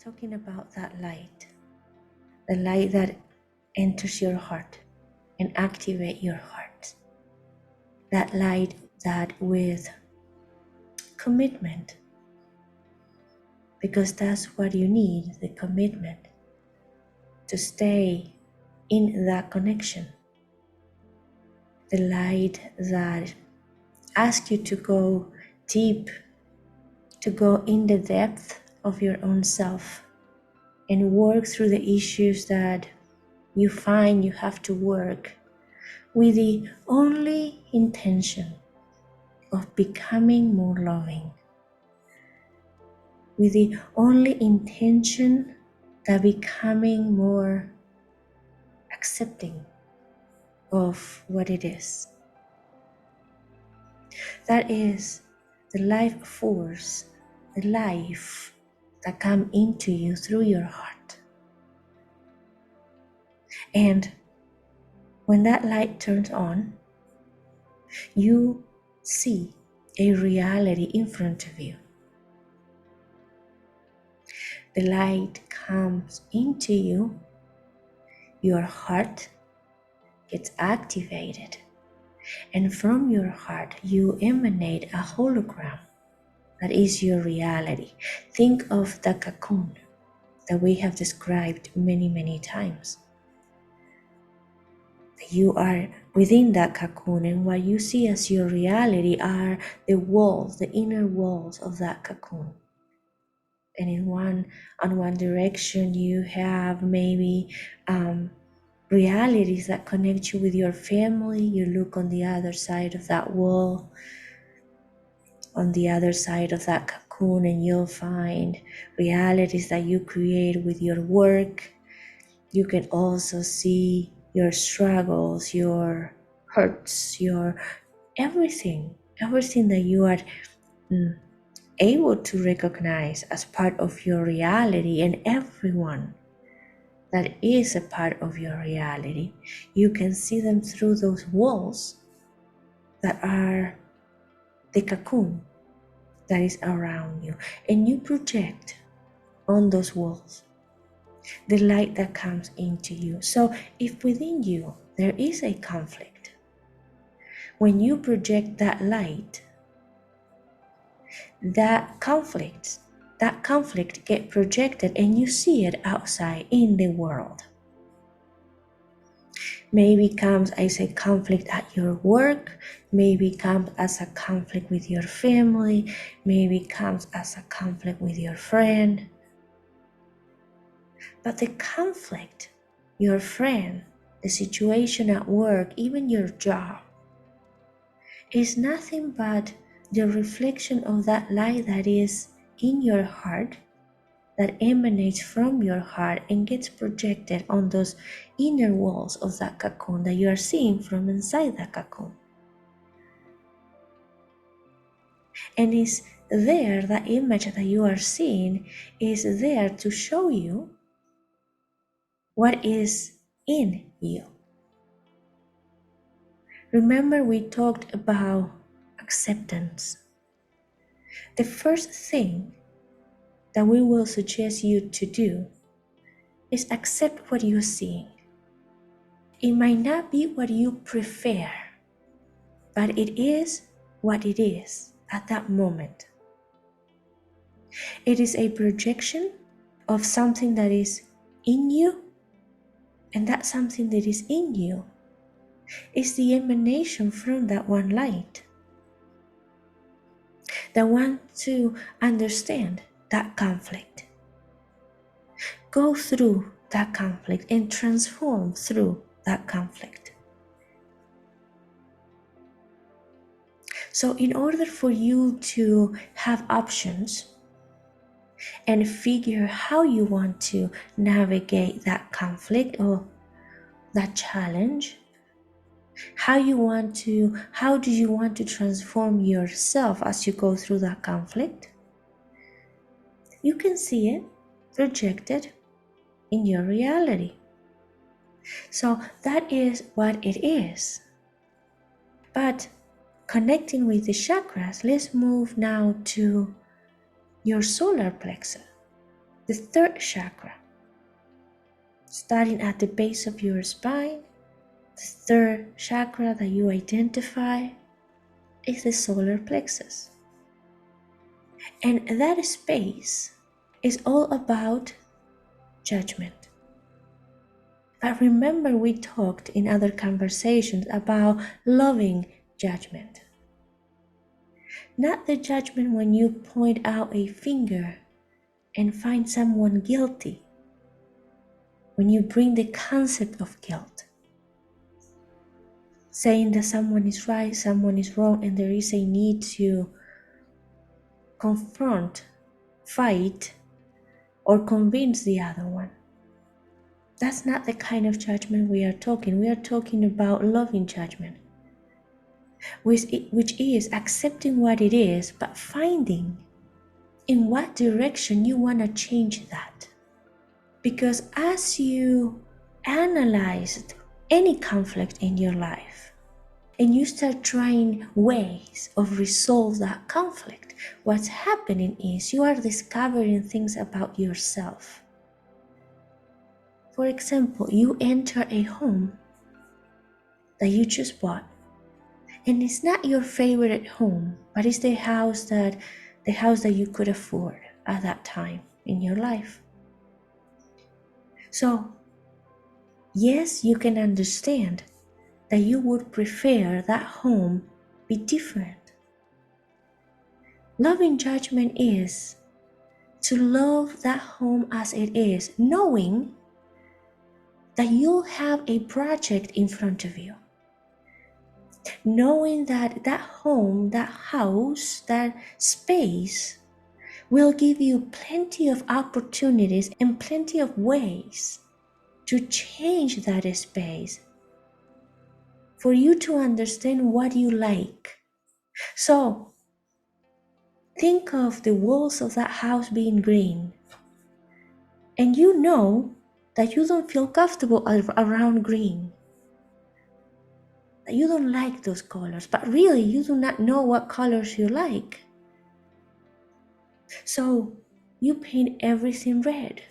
talking about that light, the light that enters your heart and activate your heart. That light that with commitment, because that's what you need, the commitment to stay in that connection. The light that asks you to go deep, to go in the depth of your own self and work through the issues that you find you have to work, with the only intention of becoming more loving, with the only intention that becoming more accepting of what it is. That is the life force, the life that comes into you through your heart. And when that light turns on, you see a reality in front of you. The light comes into you, your heart gets activated, and from your heart you emanate a hologram that is your reality. Think of the cocoon that we have described many, many times. You are within that cocoon, and what you see as your reality are the walls, the inner walls of that cocoon. And on one direction you have maybe realities that connect you with your family. You look on the other side of that wall, on the other side of that cocoon, and you'll find realities that you create with your work. You can also see your struggles, your hurts, your everything that you are able to recognize as part of your reality, and everyone that is a part of your reality. You can see them through those walls that are the cocoon that is around you, and you project on those walls the light that comes into you. So if within you there is a conflict, when you project that light, that conflict get projected, and you see it outside in the world. Maybe comes as a conflict at your work, maybe comes as a conflict with your family, maybe comes as a conflict with your friend. But the conflict, your friend, the situation at work, even your job, is nothing but the reflection of that light that is in your heart, that emanates from your heart and gets projected on those inner walls of that cocoon that you are seeing from inside that cocoon. And is there, that image that you are seeing is there to show you what is in you. Remember, we talked about acceptance. The first thing that we will suggest you to do is accept what you're seeing. It might not be what you prefer, but it is what it is at that moment. It is a projection of something that is in you, and that something that is in you is the emanation from that one light that wants to understand that conflict, go through that conflict, and transform through that conflict. So in order for you to have options and figure how you want to navigate that conflict or that challenge, how do you want to transform yourself as you go through that conflict, you can see it projected in your reality. So that is what it is. But connecting with the chakras, let's move now to your solar plexus. The third chakra, starting at the base of your spine, the third chakra that you identify is the solar plexus. And that space is all about judgment. But remember, we talked in other conversations about loving judgment. Not the judgment when you point out a finger and find someone guilty, when you bring the concept of guilt, saying that someone is right, someone is wrong, and there is a need to confront, fight, or convince the other one. That's not the kind of judgment we are talking. We are talking about loving judgment, which is accepting what it is, but finding in what direction you want to change that. Because as you analyze any conflict in your life and you start trying ways of resolve that conflict, what's happening is you are discovering things about yourself. For example, you enter a home that you just bought, and it's not your favorite home, but it's the house that you could afford at that time in your life. So, yes, you can understand that you would prefer that home be different. Loving judgment is to love that home as it is, knowing that you'll have a project in front of you. Knowing that that home, that house, that space will give you plenty of opportunities and plenty of ways to change that space for you to understand what you like. So, think of the walls of that house being green, and you know that you don't feel comfortable around green. That you don't like those colors, but really you do not know what colors you like. So you paint everything red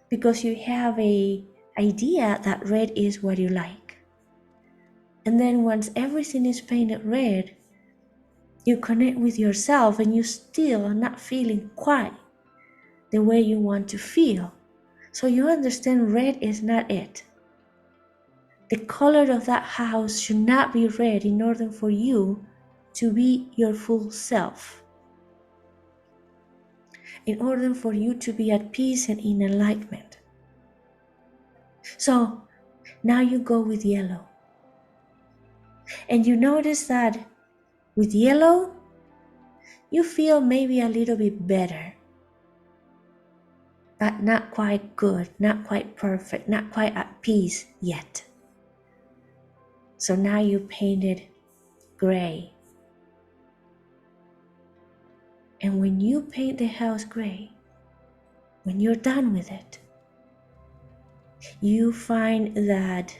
because you have an idea that red is what you like. And then once everything is painted red, you connect with yourself and you still are not feeling quite the way you want to feel. So you understand red is not it. The color of that house should not be red in order for you to be your full self. In order for you to be at peace and in enlightenment. So now you go with yellow. And you notice that with yellow, you feel maybe a little bit better. But not quite good, not quite perfect, not quite at peace yet. So now you painted gray. And when you paint the house gray, when you're done with it, you find that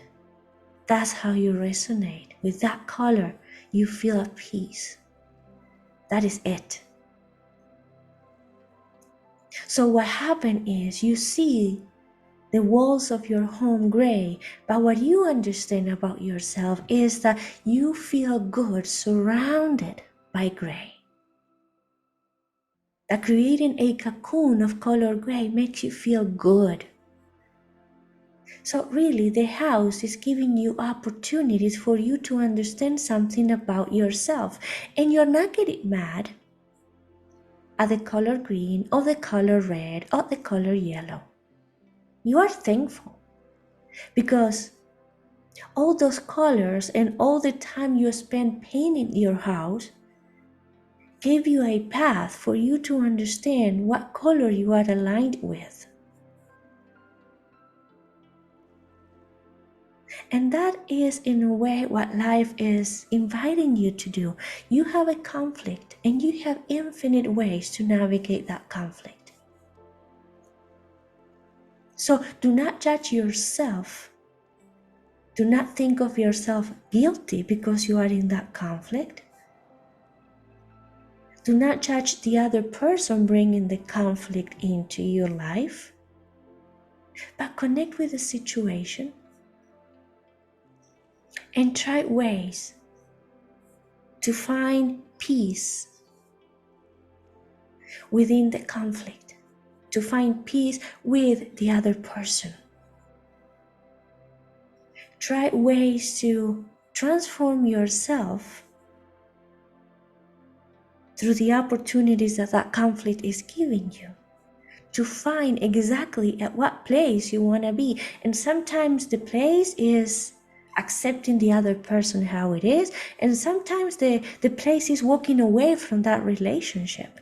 that's how you resonate. With that color, you feel at peace. That is it. So what happened is you see the walls of your home gray, but what you understand about yourself is that you feel good surrounded by gray. That creating a cocoon of color gray makes you feel good. So really, the house is giving you opportunities for you to understand something about yourself. And you're not getting mad at the color green or the color red or the color yellow. You are thankful because all those colors and all the time you spend painting your house gave you a path for you to understand what color you are aligned with. And that is, in a way, what life is inviting you to do. You have a conflict, and you have infinite ways to navigate that conflict. So do not judge yourself. Do not think of yourself guilty because you are in that conflict. Do not judge the other person bringing the conflict into your life, but connect with the situation and try ways to find peace within the conflict, to find peace with the other person. Try ways to transform yourself through the opportunities that that conflict is giving you, to find exactly at what place you want to be. And sometimes the place is accepting the other person how it is, and sometimes the place is walking away from that relationship.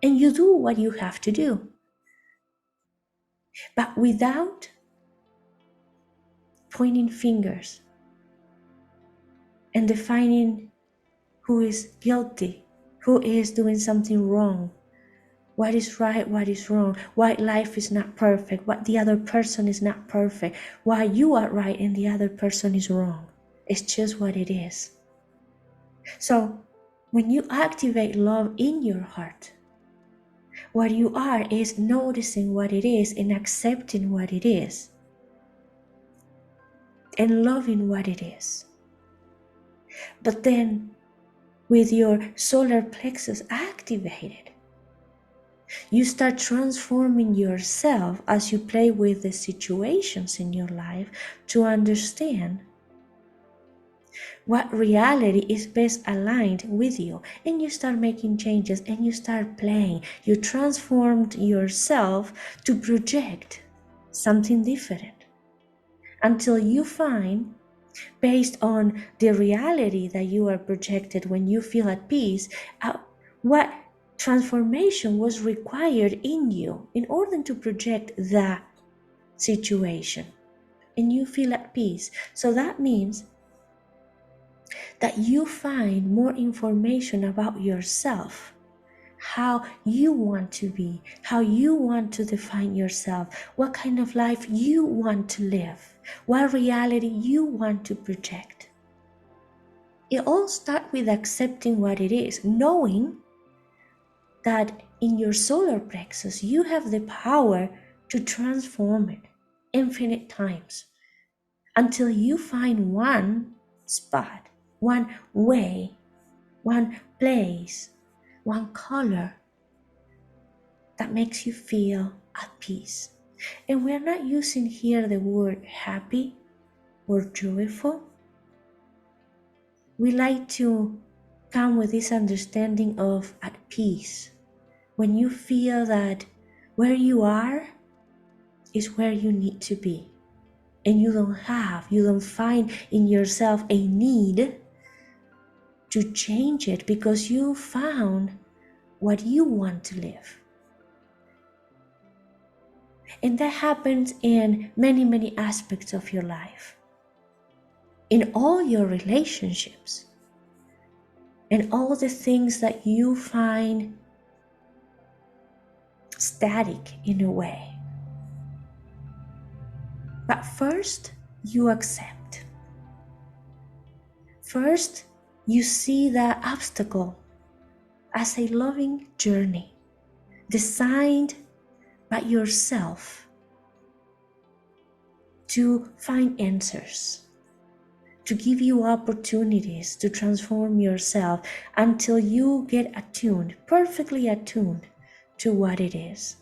And you do what you have to do, but without pointing fingers and defining who is guilty, who is doing something wrong, what is right, what is wrong, why life is not perfect, what the other person is not perfect, why you are right and the other person is wrong. It's just what it is. So when you activate love in your heart, what you are is noticing what it is and accepting what it is and loving what it is. But then with your solar plexus activated, you start transforming yourself as you play with the situations in your life to understand what reality is best aligned with you. And you start making changes and you start playing. You transformed yourself to project something different until you find, based on the reality that you are projected when you feel at peace, what transformation was required in you in order to project that situation, and you feel at peace. So that means that you find more information about yourself, how you want to be, how you want to define yourself, what kind of life you want to live, what reality you want to project. It all starts with accepting what it is, knowing that in your solar plexus you have the power to transform it infinite times until you find one spot, one way, one place, one color that makes you feel at peace. And we're not using here the word happy or joyful. We like to come with this understanding of at peace. When you feel that where you are is where you need to be, and you don't find in yourself a need to change it because you found what you want to live. And that happens in many, many aspects of your life, in all your relationships, and all the things that you find static in a way. But first, you accept. First, you see that obstacle as a loving journey designed by yourself to find answers, to give you opportunities to transform yourself until you get attuned, perfectly attuned to what it is.